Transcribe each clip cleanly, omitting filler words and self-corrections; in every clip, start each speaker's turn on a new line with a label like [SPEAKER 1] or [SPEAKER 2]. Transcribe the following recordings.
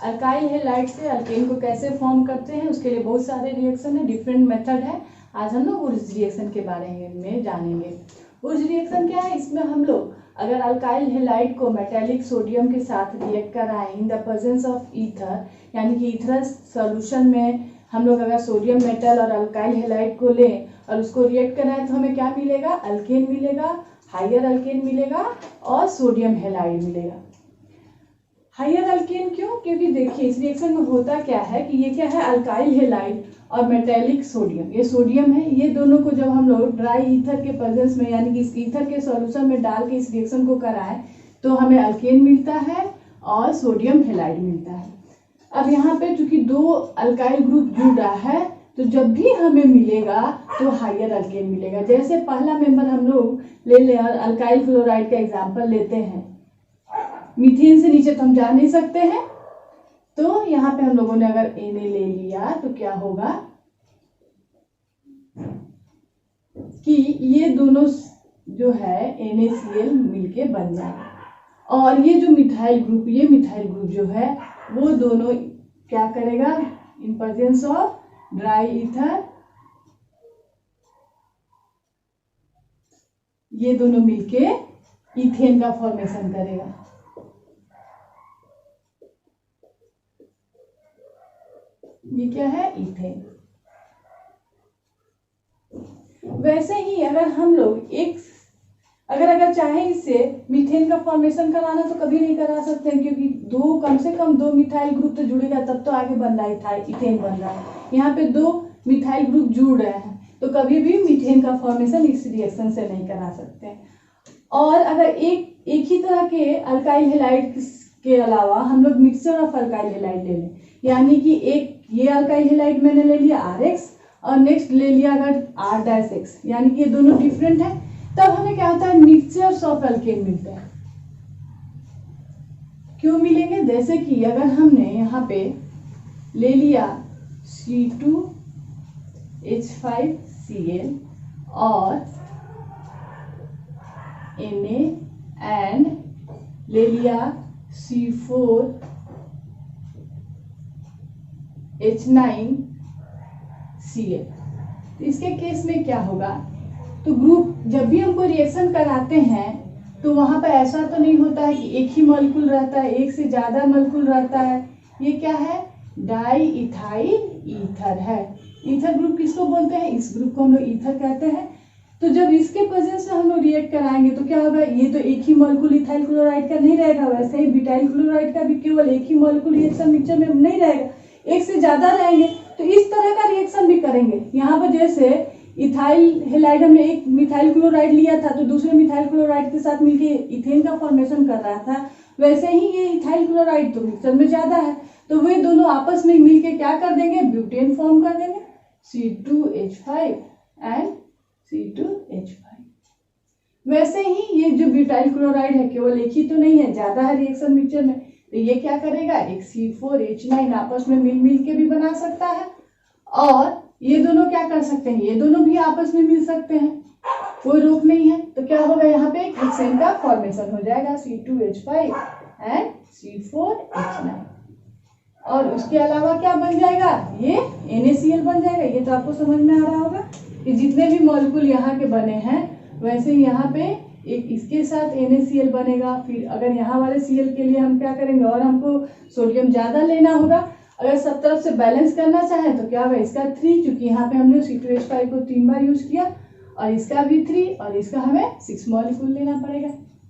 [SPEAKER 1] Alkyl halide से alkane को कैसे फॉर्म करते हैं, उसके लिए बहुत सारे रिएक्शन है, डिफरेंट मेथड है। आज हम लोग उस रिएक्शन के बारे में जानेंगे। उस रिएक्शन क्या है, इसमें हम लोग अगर अल्काइल हैलाइड को मेटेलिक सोडियम के साथ रिएक्ट कराएं in the presence of ether, यानी कि ईथरस सॉल्यूशन में हम लोग अगर सोडियम मेटल और अल्काइल हैलाइड को लें और उसको रिएक्ट कराएं तो हमें क्या मिलेगा, अल्केन मिलेगा, हायर अल्केन मिलेगा और सोडियम हैलाइड मिलेगा। हायर अल्केन क्यों, क्योंकि देखिए इस रिएक्शन में होता क्या है कि ये क्या है, अल्काइल हैलाइड और मेटेलिक सोडियम, ये सोडियम है, ये दोनों को जब हम लोग ड्राई ईथर के प्रेजेंस में यानी कि इस ईथर के सॉल्यूशन में डाल के इस रिएक्शन को कराएं तो हमें अल्केन मिलता है और सोडियम हैलाइड मिलता है। अब यहाँ पे चूंकि दो अल्काइल ग्रुप जुड़ रहा है तो जब भी हमें मिलेगा तो हायर अल्केन मिलेगा। जैसे पहला मेंबर हम लोग ले लें और अल्काइल क्लोराइड का एग्जाम्पल लेते हैं, मीथेन से नीचे तो हम जा नहीं सकते हैं, तो यहाँ पे हम लोगों ने अगर Na ले लिया तो क्या होगा कि ये दोनों जो है NaCl मिलके बन जाएगा और ये जो मिथाइल ग्रुप, ये मिथाइल ग्रुप जो है वो दोनों क्या करेगा, in presence of dry ether ये दोनों मिलके इथेन का फॉर्मेशन करेगा। ये क्या है, इथेन। वैसे ही अगर हम लोग एक अगर चाहे इससे मीथेन का फॉर्मेशन कराना तो कभी नहीं करा सकते हैं, क्योंकि कम से कम दो मिथाइल ग्रुप तो जुड़ेगा तब तो आगे बन रहा है, इथेन बन रहा है। यहाँ पे दो मिथाइल ग्रुप जुड़ रहे हैं तो कभी भी मीथेन का फॉर्मेशन इस रिएक्शन से नहीं करा सकते। और अगर एक ही तरह के अल्काइल हैलाइड के अलावा हम लोग मिक्सचर ऑफ अल्काइल हैलाइड ले लें, यानी कि एक ये अल्काइल हैलाइड मैंने ले लिया RX और नेक्स्ट ले लिया अगर R'(X), यानी कि ये दोनों डिफरेंट है, तब हमें क्या होता है, मिक्सचर्स ऑफ अल्केन मिलते हैं। क्यों मिलेंगे, जैसे कि अगर हमने यहाँ पे ले लिया C2H5Cl और Na एंड ले लिया C4H9Cl, तो इसके केस में क्या होगा, तो ग्रुप जब भी हमको रिएक्शन कराते हैं तो वहां पर ऐसा तो नहीं होता है कि एक ही मॉलिक्यूल रहता है, एक से ज्यादा मॉलिक्यूल रहता है। ये क्या है, डाई इथाइल ईथर है। ईथर ग्रुप किसको बोलते हैं, इस ग्रुप को हम लोग ईथर कहते हैं। तो जब इसके प्रेजेंस में हम लोग रिएक्ट कराएंगे तो क्या होगा, ये तो एक ही मॉलिक्यूल इथाइल क्लोराइड का नहीं रहेगा, वैसे ही ब्यूटाइल क्लोराइड का भी केवल एक ही मॉलिक्यूल रिएक्शन मिक्सचर में नहीं रहेगा, एक से ज्यादा रहेंगे। तो इस तरह का रिएक्शन भी करेंगे। यहाँ पर जैसे इथाइल हैलाइड हमने एक मिथाइल क्लोराइड लिया था तो दूसरे मिथाइल क्लोराइड के साथ मिलके इथेन का फॉर्मेशन कर रहा था, वैसे ही ये इथाइल क्लोराइड तो मिक्सचर में ज्यादा है तो वे दोनों आपस में मिलके क्या कर देंगे, ब्यूटेन फॉर्म कर देंगे, C2H5 एंड C2H5। वैसे ही ये जो ब्यूटाइल क्लोराइड है केवल एक ही तो नहीं है, ज्यादा है रिएक्शन मिक्सचर में, तो ये क्या करेगा, एक C4H9 आपस में मिल के भी बना सकता है और ये दोनों क्या कर सकते हैं, ये दोनों भी आपस में मिल सकते हैं, कोई रोक नहीं है। तो क्या होगा, यहाँ पे एक हेक्सेन का फॉर्मेशन हो जाएगा, C2H5 एंड C4H9। और उसके अलावा क्या बन जाएगा, ये NaCl बन जाएगा। ये तो आपको समझ में आ रहा होगा कि जितने भी मॉलिक्यूल यहाँ के बने हैं वैसे ही यहाँ पे एक इसके साथ NaCl बनेगा। फिर अगर यहाँ वाले Cl के लिए हम क्या करेंगे, और हमको सोडियम ज्यादा लेना होगा, अगर सब तरफ से बैलेंस करना चाहें तो क्या होगा, इसका 3, क्योंकि यहाँ पे हमने C2H5 को 3 बार यूज किया और इसका भी 3 और इसका हमें 6 मॉलिक्यूल लेना पड़ेगा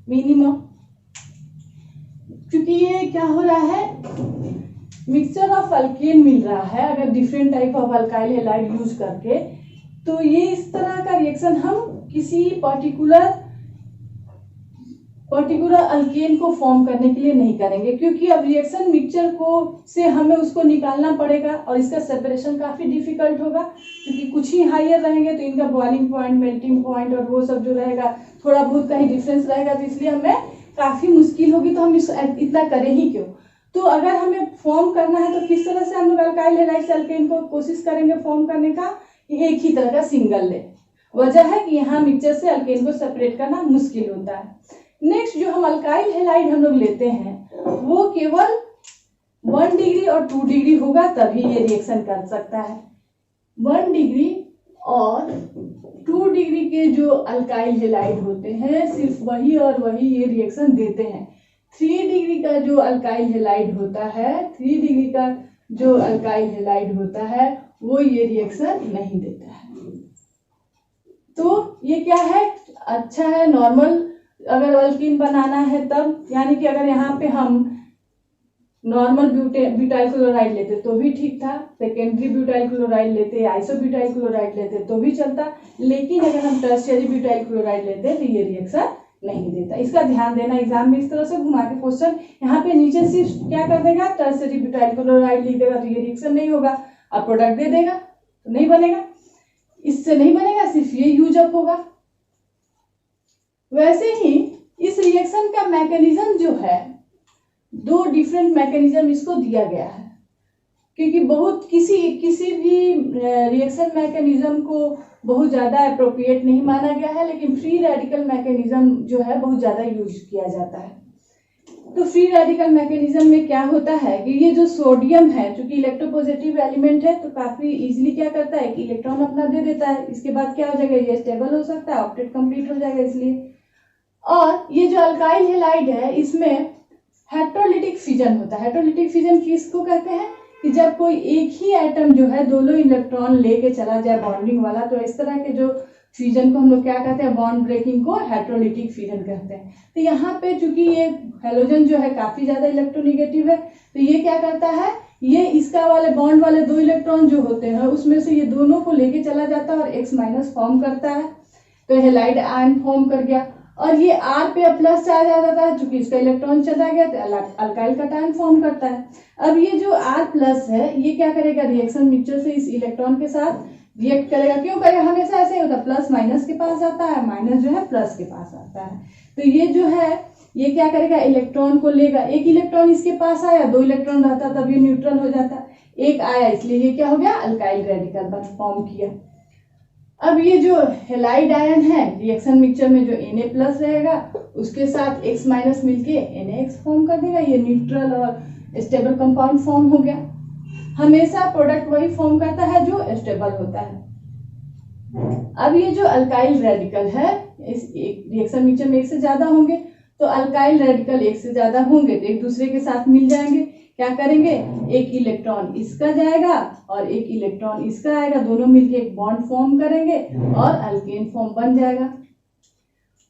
[SPEAKER 1] मिनिमम, क्योंकि ये क्या हो रहा है, मिक्सचर ऑफ अल्केन मिल रहा है अगर different type of alkyl halide use करके। तो ये इस तरह का रिएक्शन हम किसी पर्टिकुलर अल्केन को फॉर्म करने के लिए नहीं करेंगे, क्योंकि अब रिएक्शन मिक्सचर को से हमें उसको निकालना पड़ेगा और इसका सेपरेशन काफी डिफिकल्ट होगा, क्योंकि कुछ ही हायर रहेंगे तो इनका बॉइलिंग पॉइंट, मेल्टिंग पॉइंट और वो सब जो रहेगा थोड़ा बहुत कहीं डिफरेंस रहेगा, तो इसलिए हमें काफी मुश्किल होगी। तो हम इतना करें ही क्यों। तो अगर हमें फॉर्म करना है तो किस तरह से हम लोग अल्काइल हैलाइड से अल्केन को कोशिश करेंगे फॉर्म करने का, एक ही तरह का सिंगल ले। वजह है कि यहाँ मिक्सचर से अल्केन को सेपरेट करना मुश्किल होता है। नेक्स्ट जो हम अल्काइल हैलाइड हम लोग लेते हैं वो केवल 1 डिग्री और 2 डिग्री होगा तभी ये रिएक्शन कर सकता है। 1 डिग्री और 2 डिग्री के जो अल्काइल हैलाइड होते हैं सिर्फ वही और वही ये रिएक्शन देते हैं। 3 डिग्री का जो अल्काइल हैलाइड होता है, 3 डिग्री का जो अल्काइल हैलाइड होता है वो ये रिएक्शन नहीं देता है। तो ये क्या है, अच्छा है, नॉर्मल अगर अल्कीन बनाना है तब, यानी कि अगर यहाँ पे हम नॉर्मल ब्यूटाइल क्लोराइड लेते तो भी ठीक था, सेकेंडरी ब्यूटाइल क्लोराइड लेते, आइसोब्यूटाइल क्लोराइड लेते तो भी चलता, लेकिन अगर हम टर्शियरी ब्यूटाइल क्लोराइड लेते तो ये रिएक्शन नहीं देता। इसका ध्यान देना, एग्जाम में इस तरह से घुमा के क्वेश्चन यहाँ पे नीचे सिर्फ क्या कर देगा, टर्शियरी ब्यूटाइल क्लोराइड लिख देगा तो ये रिएक्शन नहीं होगा, अब प्रोडक्ट दे देगा तो नहीं बनेगा, इससे नहीं बनेगा, सिर्फ ये यूज अप होगा। वैसे ही इस रिएक्शन का मैकेनिज्म जो है, 2 डिफरेंट मैकेनिज्म इसको दिया गया है, क्योंकि बहुत किसी भी रिएक्शन मैकेनिज्म को बहुत ज़्यादा अप्रोप्रिएट नहीं माना गया है, लेकिन फ्री रेडिकल मैकेनिज्म जो है बहुत ज़्यादा यूज किया जाता है। तो फ्री रेडिकल मैकेनिज्म में क्या होता है कि ये जो सोडियम है, चूंकि इलेक्ट्रोपॉजिटिव एलिमेंट है तो काफी इजीली क्या करता है कि इलेक्ट्रॉन अपना दे देता है, इसके बाद क्या हो जाएगा, ये स्टेबल हो सकता है, ऑक्टेट कंप्लीट हो जाएगा इसलिए। और ये जो अल्काइल हैलाइड है इसमें हेटेरोलिटिक फिजन होता है। हेटेरोलिटिक फिजन किसको कहते हैं कि जब कोई एक ही एटम जो है दोनों इलेक्ट्रॉन लेके चला जाए बॉन्डिंग वाला, तो इस तरह के जो फ्यूजन को हम लोग क्या कहते हैं, बॉन्ड ब्रेकिंग को हेटेरोलिटिक फ्यूजन कहते हैं। तो यहाँ पे चूंकि ये हेलोजन जो है काफी ज्यादा इलेक्ट्रोनिगेटिव है, तो ये क्या करता है, ये इसका वाले बॉन्ड वाले 2 इलेक्ट्रॉन जो होते हैं उसमें से ये दोनों को लेके चला जाता है और X माइनस फॉर्म करता है, तो हैलाइड आयन फॉर्म कर गया। और ये R पे प्लस चार्ज आ जाता है, चूंकि इसका इलेक्ट्रॉन चला गया तो अल्काइल कटायन फॉर्म करता है। अब ये जो R प्लस है ये क्या करेगा, रिएक्शन मिक्सचर से इस इलेक्ट्रॉन के साथ रिएक्ट करेगा। क्यों करेगा, हमेशा ऐसे ही होता है, प्लस माइनस के पास आता है, माइनस जो है प्लस के पास आता है। तो ये जो है ये क्या करेगा, इलेक्ट्रॉन को लेगा, एक इलेक्ट्रॉन इसके पास आया, 2 इलेक्ट्रॉन रहता तब ये न्यूट्रल हो जाता, एक आया इसलिए ये क्या हो गया, अल्काइल रेडिकल फॉर्म किया। अब ये जो हैलाइड आयन है रिएक्शन मिक्सचर में जो Na प्लस रहेगा उसके साथ X माइनस मिलके NaX फॉर्म कर देगा, ये न्यूट्रल और स्टेबल कंपाउंड फॉर्म हो गया। हमेशा प्रोडक्ट वही फॉर्म करता है जो स्टेबल होता है। अब ये जो अल्काइल रेडिकल है इस रिएक्शन मिक्सचर में 1 से ज्यादा होंगे, तो अल्काइल रेडिकल 1 से ज्यादा होंगे तो एक दूसरे के साथ मिल जाएंगे, क्या करेंगे, एक इलेक्ट्रॉन इसका जाएगा और एक इलेक्ट्रॉन इसका आएगा, दोनों मिलके एक बॉन्ड फॉर्म करेंगे और अल्केन फॉर्म बन जाएगा।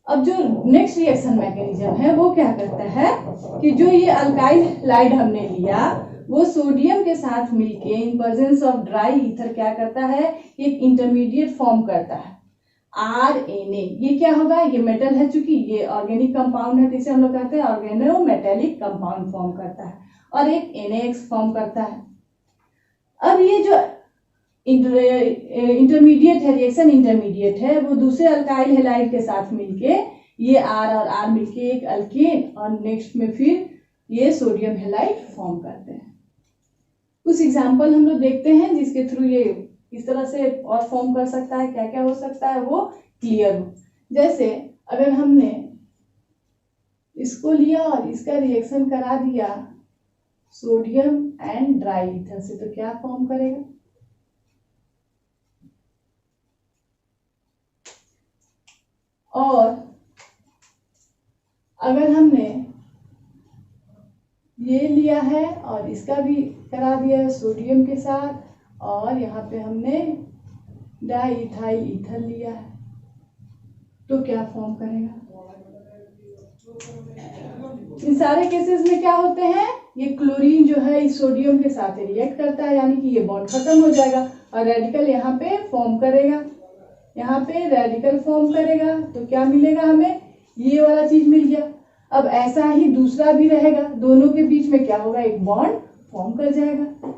[SPEAKER 1] अब जो नेक्स्ट रिएक्शन मैकेनिज्म है वो क्या करता है कि जो ये अल्काइल हैलाइड हमने लिया वो सोडियम के साथ मिलके in presence of dry ether क्या करता है, एक इंटरमीडिएट फॉर्म करता है RNA। ये क्या होगा, ये मेटल है, चूंकि ये ऑर्गेनिक कंपाउंड है तो इसे हम लोग कहते हैं ऑर्गेनो मेटेलिक कंपाउंड फॉर्म करता है और एक NaX फॉर्म करता है। अब ये जो इंटरमीडिएट है, रिएक्शन इंटरमीडिएट है, वो दूसरे अल्काइल हैलाइड के साथ मिलके ये R और R मिलके एक अल्केन और नेक्स्ट में फिर ये सोडियम हैलाइड फॉर्म करते हैं। कुछ एग्जाम्पल हम लोग देखते हैं जिसके थ्रू ये इस तरह से और फॉर्म कर सकता है, क्या क्या हो सकता है वो क्लियर हो। जैसे अगर हमने इसको लिया और इसका रिएक्शन करा दिया सोडियम एंड ड्राई ईथर से, तो क्या फॉर्म करेगा, और अगर हमने ये लिया है और इसका भी करा दिया है सोडियम के साथ और यहाँ पे हमने डाई इथाइल ईथर लिया है, तो क्या फॉर्म करेगा। इन सारे केसेस में क्या होते हैं, ये क्लोरीन जो है इस सोडियम के साथ रिएक्ट करता है, यानी कि ये बॉन्ड खत्म हो जाएगा और रेडिकल यहाँ पे फॉर्म करेगा, यहाँ पे रेडिकल फॉर्म करेगा, तो क्या मिलेगा हमें, ये वाला चीज मिल गया। अब ऐसा ही दूसरा भी रहेगा, दोनों के बीच में क्या होगा, एक बॉन्ड फॉर्म कर जाएगा।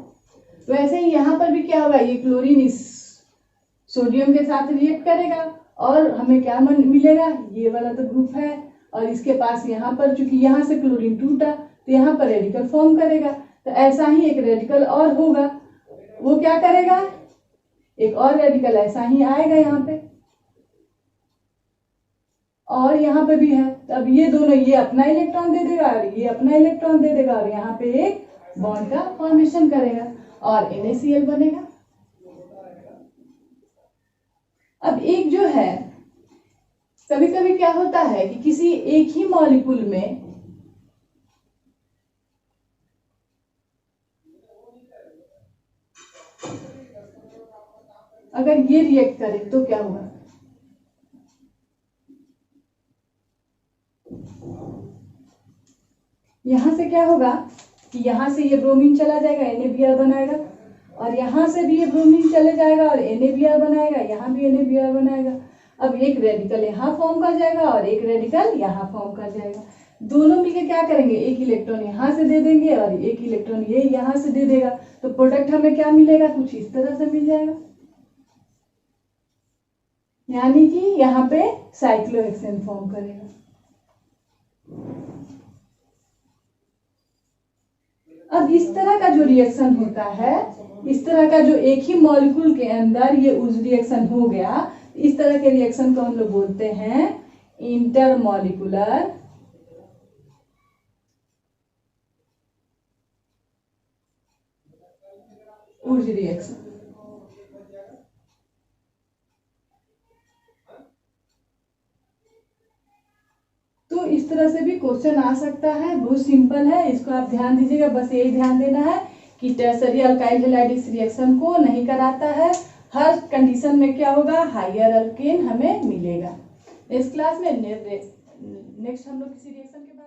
[SPEAKER 1] वैसे ही यहाँ पर भी क्या होगा, ये क्लोरीन इस सोडियम के साथ रिएक्ट करेगा और हमें क्या मिलेगा, ये वाला तो ग्रुप है और इसके पास यहाँ पर चूंकि यहाँ से क्लोरीन टूटा तो यहाँ पर रेडिकल फॉर्म करेगा, तो ऐसा ही एक रेडिकल और होगा, वो क्या करेगा, एक और रेडिकल ऐसा ही आएगा यहाँ पे और यहाँ पे भी है। तो अब ये दोनों, ये अपना इलेक्ट्रॉन दे देगा और ये अपना इलेक्ट्रॉन दे देगा और यहाँ पे एक बॉन्ड का फॉर्मेशन करेगा और NaCl बनेगा। अब एक जो है, कभी कभी क्या होता है कि किसी एक ही मॉलिक्यूल में अगर ये रिएक्ट करे तो क्या होगा, यहां से क्या होगा कि यहां से ये ब्रोमीन चला जाएगा, NaBr बनाएगा, और यहां से भी ये ब्रोमीन चले जाएगा और NaBr बनाएगा, यहां भी NaBr बनाएगा। अब एक रेडिकल यहाँ फॉर्म कर जाएगा और एक रेडिकल यहाँ फॉर्म कर जाएगा। दोनों मिलकर क्या करेंगे, एक इलेक्ट्रॉन यहाँ से दे देंगे और एक इलेक्ट्रॉन ये यहाँ से दे देगा, तो प्रोडक्ट हमें क्या मिलेगा, कुछ इस तरह से मिल जाएगा। यानी कि यहाँ पे साइक्लोहेक्सेन फॉर्म करेगा। अब इस तरह का जो रिएक्शन होता है, इस तरह का जो एक ही मॉलिक्यूल के अंदर ये उस रिएक्शन हो गया, इस तरह के रिएक्शन को हम लोग बोलते हैं इंटरमॉलिक्यूलर उर्ज रिएक्शन। तो इस तरह से भी क्वेश्चन आ सकता है, बहुत सिंपल है, इसको आप ध्यान दीजिएगा। बस यही ध्यान देना है कि टर्सरी अल्काइल हैलाइड इस रिएक्शन को नहीं कराता है, हर कंडीशन में क्या होगा, हायर अल्केन हमें मिलेगा। इस क्लास में नेक्स्ट हम लोग किसी रिएक्शन के